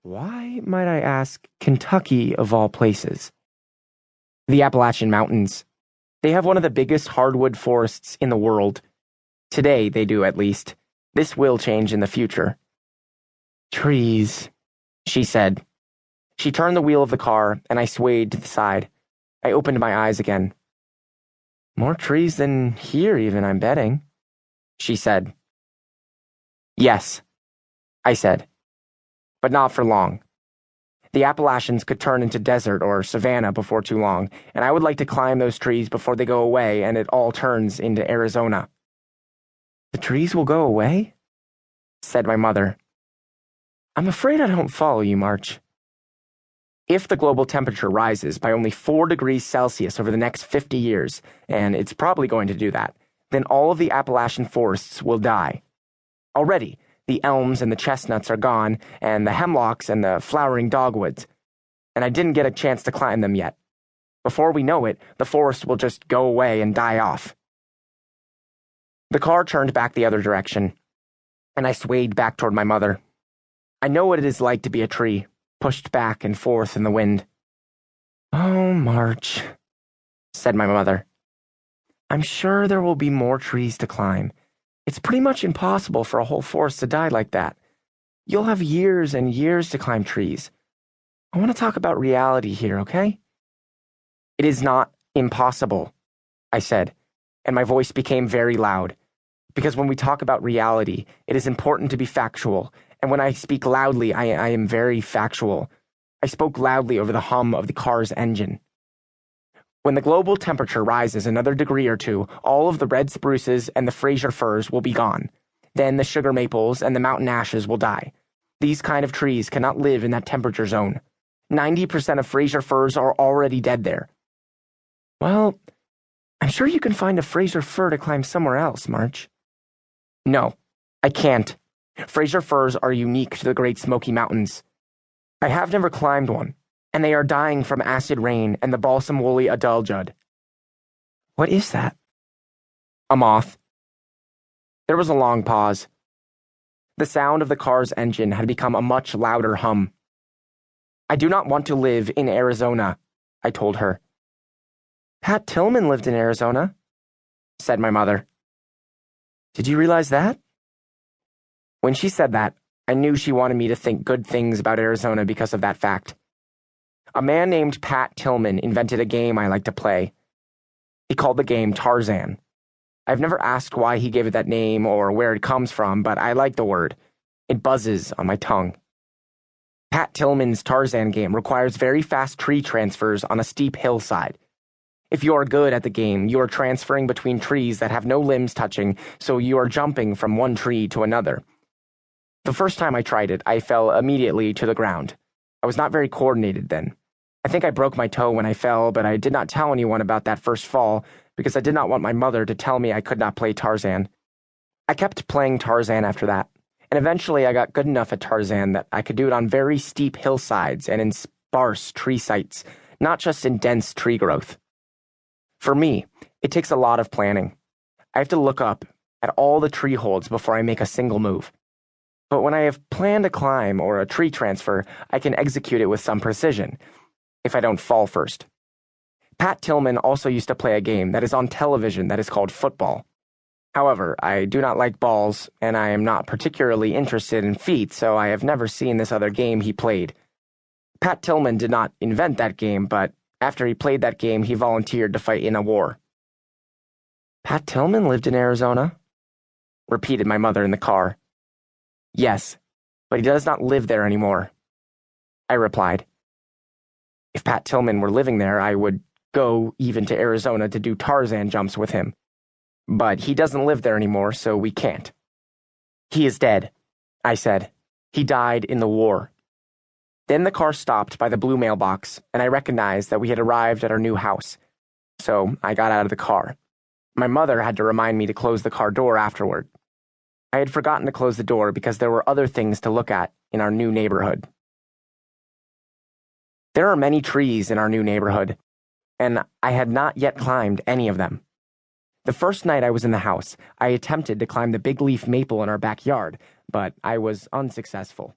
Why, might I ask, Kentucky of all places? The Appalachian Mountains. They have one of the biggest hardwood forests in the world. Today, they do at least. This will change in the future. Trees, she said. She turned the wheel of the car, and I swayed to the side. I opened my eyes again. More trees than here, even, I'm betting, she said. Yes, I said. But not for long. The Appalachians could turn into desert or savanna before too long, and I would like to climb those trees before they go away and it all turns into Arizona. The trees will go away? Said my mother. I'm afraid I don't follow you, March. If the global temperature rises by only 4 degrees Celsius over the next 50 years, and it's probably going to do that, then all of the Appalachian forests will die. Already, the elms and the chestnuts are gone, and the hemlocks and the flowering dogwoods. And I didn't get a chance to climb them yet. Before we know it, the forest will just go away and die off. The car turned back the other direction, and I swayed back toward my mother. I know what it is like to be a tree, pushed back and forth in the wind. Oh, March, said my mother. I'm sure there will be more trees to climb. It's pretty much impossible for a whole forest to die like that. You'll have years and years to climb trees. I want to talk about reality here, okay? It is not impossible, I said, and my voice became very loud. Because when we talk about reality, it is important to be factual, and when I speak loudly, I am very factual. I spoke loudly over the hum of the car's engine. When the global temperature rises another degree or two, all of the red spruces and the Fraser firs will be gone. Then the sugar maples and the mountain ashes will die. These kind of trees cannot live in that temperature zone. 90% of Fraser firs are already dead there. Well, I'm sure you can find a Fraser fir to climb somewhere else, March. No, I can't. Fraser firs are unique to the Great Smoky Mountains. I have never climbed one, and they are dying from acid rain and the balsam woolly aduljud. What is that? A moth. There was a long pause. The sound of the car's engine had become a much louder hum. I do not want to live in Arizona, I told her. Pat Tillman lived in Arizona, said my mother. Did you realize that? When she said that, I knew she wanted me to think good things about Arizona because of that fact. A man named Pat Tillman invented a game I like to play. He called the game Tarzan. I've never asked why he gave it that name or where it comes from, but I like the word. It buzzes on my tongue. Pat Tillman's Tarzan game requires very fast tree transfers on a steep hillside. If you are good at the game, you are transferring between trees that have no limbs touching, so you are jumping from one tree to another. The first time I tried it, I fell immediately to the ground. I was not very coordinated then. I think I broke my toe when I fell, but I did not tell anyone about that first fall because I did not want my mother to tell me I could not play Tarzan. I kept playing Tarzan after that, and eventually I got good enough at Tarzan that I could do it on very steep hillsides and in sparse tree sites, not just in dense tree growth. For me, it takes a lot of planning. I have to look up at all the tree holds before I make a single move. But when I have planned a climb or a tree transfer, I can execute it with some precision, if I don't fall first. Pat Tillman also used to play a game that is on television that is called football. However, I do not like balls, and I am not particularly interested in feet, so I have never seen this other game he played. Pat Tillman did not invent that game, but after he played that game, he volunteered to fight in a war. Pat Tillman lived in Arizona? Repeated my mother in the car. Yes, but he does not live there anymore, I replied. If Pat Tillman were living there, I would go even to Arizona to do Tarzan jumps with him. But he doesn't live there anymore, so we can't. He is dead, I said. He died in the war. Then the car stopped by the blue mailbox, and I recognized that we had arrived at our new house. So I got out of the car. My mother had to remind me to close the car door afterward. I had forgotten to close the door because there were other things to look at in our new neighborhood. There are many trees in our new neighborhood, and I had not yet climbed any of them. The first night I was in the house, I attempted to climb the big leaf maple in our backyard, but I was unsuccessful.